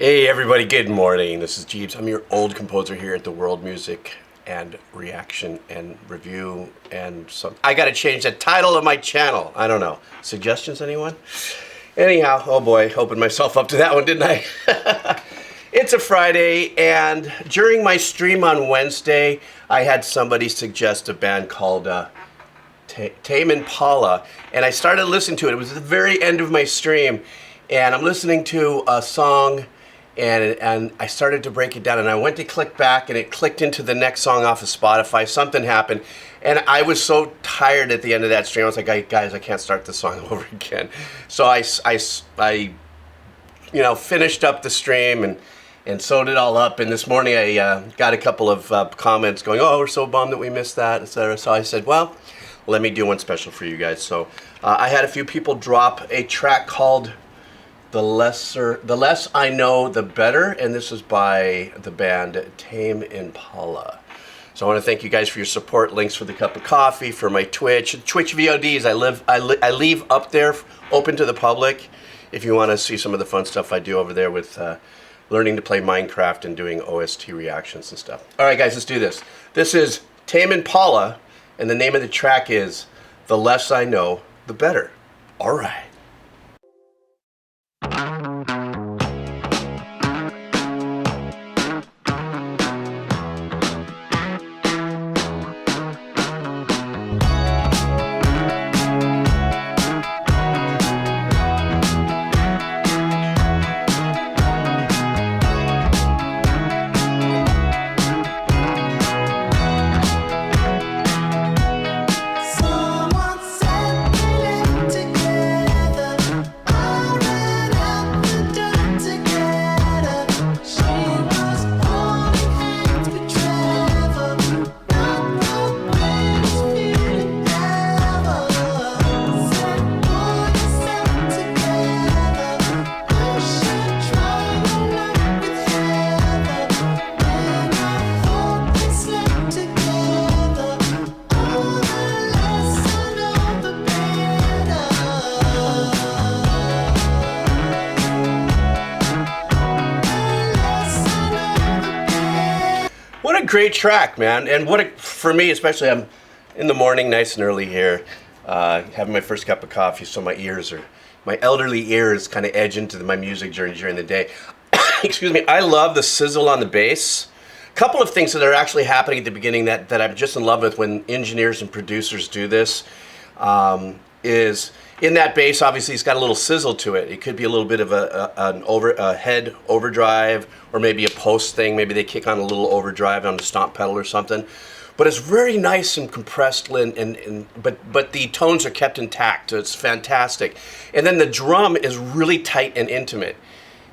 Hey everybody, good morning. This is Jeeves. I'm your old composer here at the World Music and Reaction and Review and some. I gotta change the title of my channel. I don't know. Suggestions, anyone? Anyhow, oh boy, opened myself up to that one, didn't I? It's a Friday, and during my stream on Wednesday, I had somebody suggest a band called Tame Impala, and I started listening to it. It was at the very end of my stream, and I'm listening to a song, and I started to break it down, and I went to click back, and it clicked into the next song off of Spotify. Something happened, and I was so tired at the end of that stream. I was like, guys, I can't start this song over again. So I finished up the stream and sewed it all up. And this morning I got a couple of comments going, "Oh, we're so bummed that we missed that," etc. So I said, well, let me do one special for you guys. So I had a few people drop a track called The Less I Know, The Better, and this is by the band Tame Impala. So I want to thank you guys for your support. Links for the cup of coffee, for my Twitch VODs. I leave up there open to the public if you want to see some of the fun stuff I do over there with learning to play Minecraft and doing OST reactions and stuff. All right, guys, let's do this. This is Tame Impala, and the name of the track is The Less I Know, The Better. All right. What a great track, man. And for me, especially, I'm in the morning, nice and early here, having my first cup of coffee, so my elderly ears kind of edge into my music during the day. Excuse me. I love the sizzle on the bass. A couple of things that are actually happening at the beginning that I'm just in love with when engineers and producers do this is in that bass, obviously, it's got a little sizzle to it. It could be a little bit of a head overdrive, or maybe a post thing. Maybe they kick on a little overdrive on the stomp pedal or something. But it's very nice and compressed, but the tones are kept intact. So it's fantastic. And then the drum is really tight and intimate.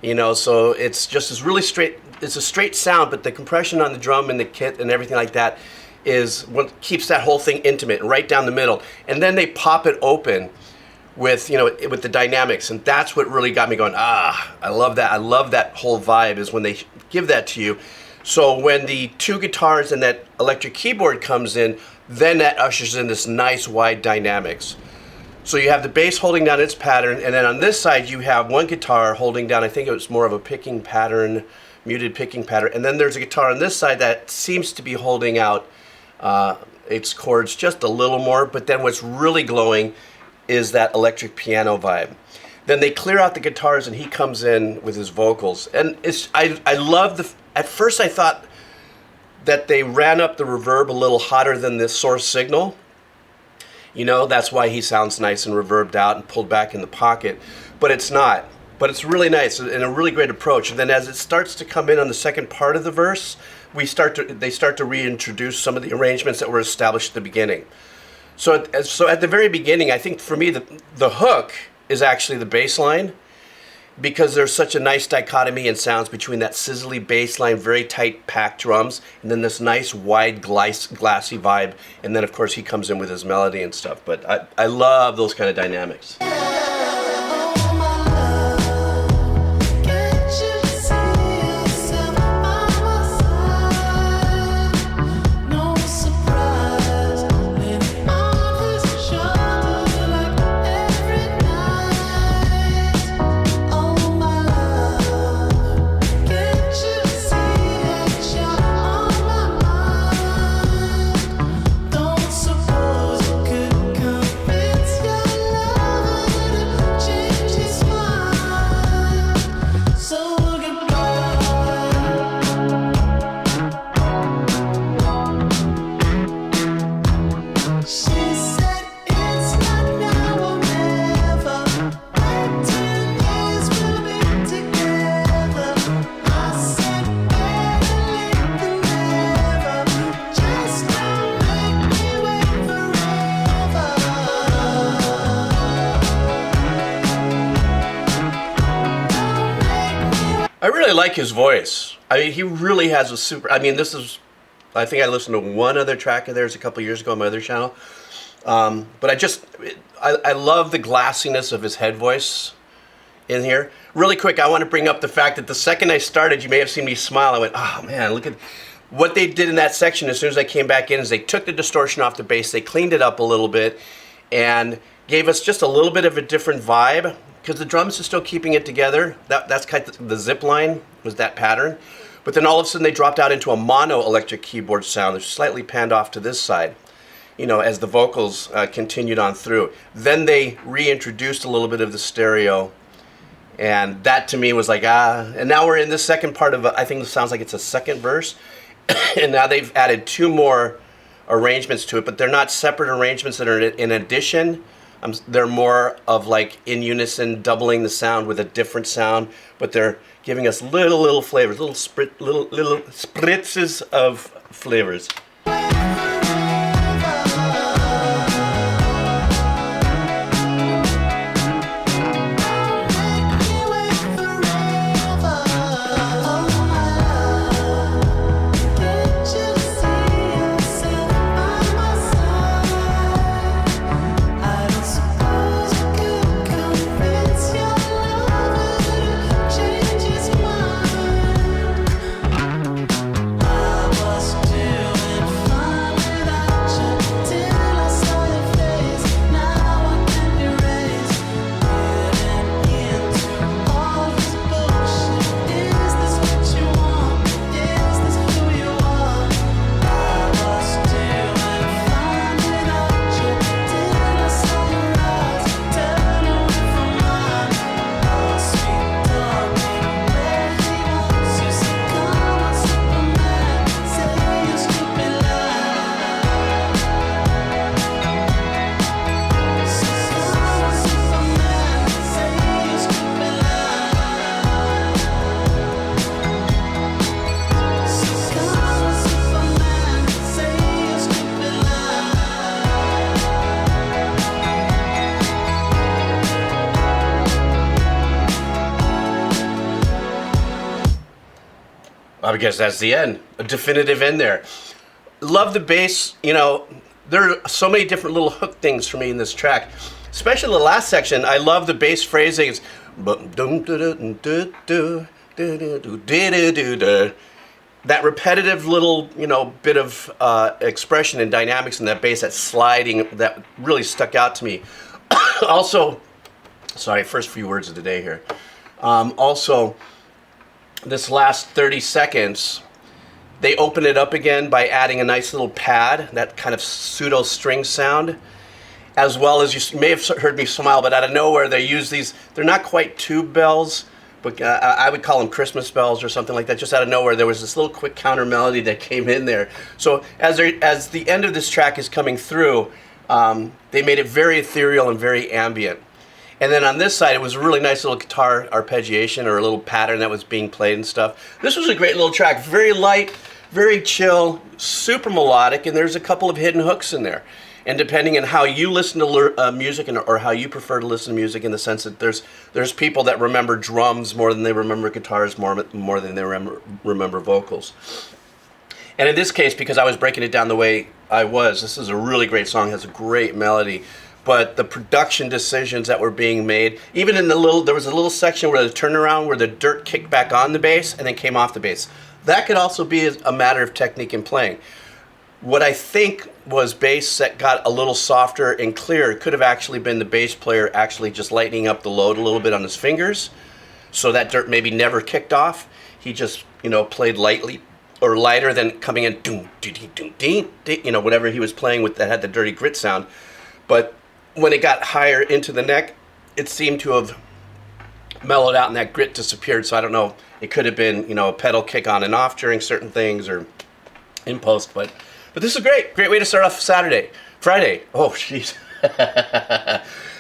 So it's just this really straight. It's a straight sound, but the compression on the drum and the kit and everything like that is what keeps that whole thing intimate and right down the middle. And then they pop it open with the dynamics, and that's what really got me going. I love that. I love that whole vibe is when they give that to you. So when the two guitars and that electric keyboard comes in, then that ushers in this nice wide dynamics. So you have the bass holding down its pattern, and then on this side you have one guitar holding down, I think it was more of a picking pattern, muted picking pattern, and then there's a guitar on this side that seems to be holding out its chords just a little more, but then what's really glowing is that electric piano vibe. Then they clear out the guitars and he comes in with his vocals. And I love at first I thought that they ran up the reverb a little hotter than this source signal. That's why he sounds nice and reverbed out and pulled back in the pocket. But it's not. But it's really nice and a really great approach. And then as it starts to come in on the second part of the verse, they start to reintroduce some of the arrangements that were established at the beginning. So at the very beginning, I think for me the hook is actually the bass line, because there's such a nice dichotomy in sounds between that sizzly bass line, very tight packed drums, and then this nice wide glassy vibe, and then of course he comes in with his melody and stuff. But I love those kind of dynamics. I really like his voice. I mean, he really has a super. I mean, this is. I think I listened to one other track of theirs a couple years ago on my other channel. But I love the glassiness of his head voice in here. Really quick, I want to bring up the fact that the second I started, you may have seen me smile. I went, oh man, look at what they did in that section. As soon as I came back in, is they took the distortion off the bass, they cleaned it up a little bit, and gave us just a little bit of a different vibe. Because the drums are still keeping it together. That's kind of the zip line was that pattern. But then all of a sudden they dropped out into a mono electric keyboard sound. They're slightly panned off to this side, you know, as the vocals continued on through. Then they reintroduced a little bit of the stereo. And that to me was like, and now we're in this second part of, I think it sounds like it's a second verse. And now they've added 2 more arrangements to it, but they're not separate arrangements that are in addition. They're more of like in unison, doubling the sound with a different sound, but they're giving us little flavors, little spritzes of flavors. I guess that's the end, a definitive end there. Love the bass, you know, there are so many different little hook things for me in this track, especially the last section. I love the bass phrasing. It's that repetitive little, you know, bit of expression and dynamics in that bass, that sliding, that really stuck out to me. Also, sorry, first few words of the day here. Also, this last 30 seconds, they open it up again by adding a nice little pad, that kind of pseudo string sound, as well as you may have heard me smile, but out of nowhere they use these, they're not quite tube bells, but I would call them Christmas bells or something like that. Just out of nowhere there was this little quick counter melody that came in there. So as the end of this track is coming through, they made it very ethereal and very ambient. And then on this side, it was a really nice little guitar arpeggiation or a little pattern that was being played and stuff. This was a great little track, very light, very chill, super melodic, and there's a couple of hidden hooks in there. And depending on how you listen to music or how you prefer to listen to music, in the sense that there's people that remember drums more than they remember guitars, more than they remember vocals. And in this case, because I was breaking it down the way I was, this is a really great song, has a great melody. But the production decisions that were being made, even in there was a little section where the turnaround, where the dirt kicked back on the bass and then came off the bass. That could also be a matter of technique in playing. What I think was bass that got a little softer and clearer could have actually been the bass player actually just lightening up the load a little bit on his fingers, so that dirt maybe never kicked off. He just, you know, played lightly or lighter than coming in, doom, dee, dee, doom, dee, dee, you know, whatever he was playing with that had the dirty grit sound. But when it got higher into the neck, it seemed to have mellowed out and that grit disappeared. So I don't know, it could have been, you know, a pedal kick on and off during certain things or in post. But this is a great way to start off Friday. Oh, jeez.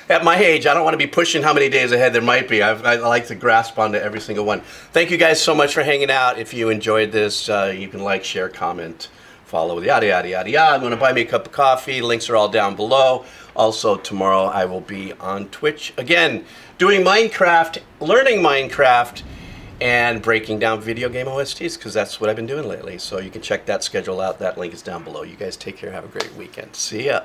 At my age, I don't want to be pushing how many days ahead there might be. I like to grasp onto every single one. Thank you guys so much for hanging out. If you enjoyed this, you can like, share, comment, follow, yada, yada, yada, yada. I'm going to buy me a cup of coffee. Links are all down below. Also, tomorrow I will be on Twitch again, doing Minecraft, learning Minecraft, and breaking down video game OSTs, because that's what I've been doing lately. So you can check that schedule out. That link is down below. You guys take care. Have a great weekend. See ya.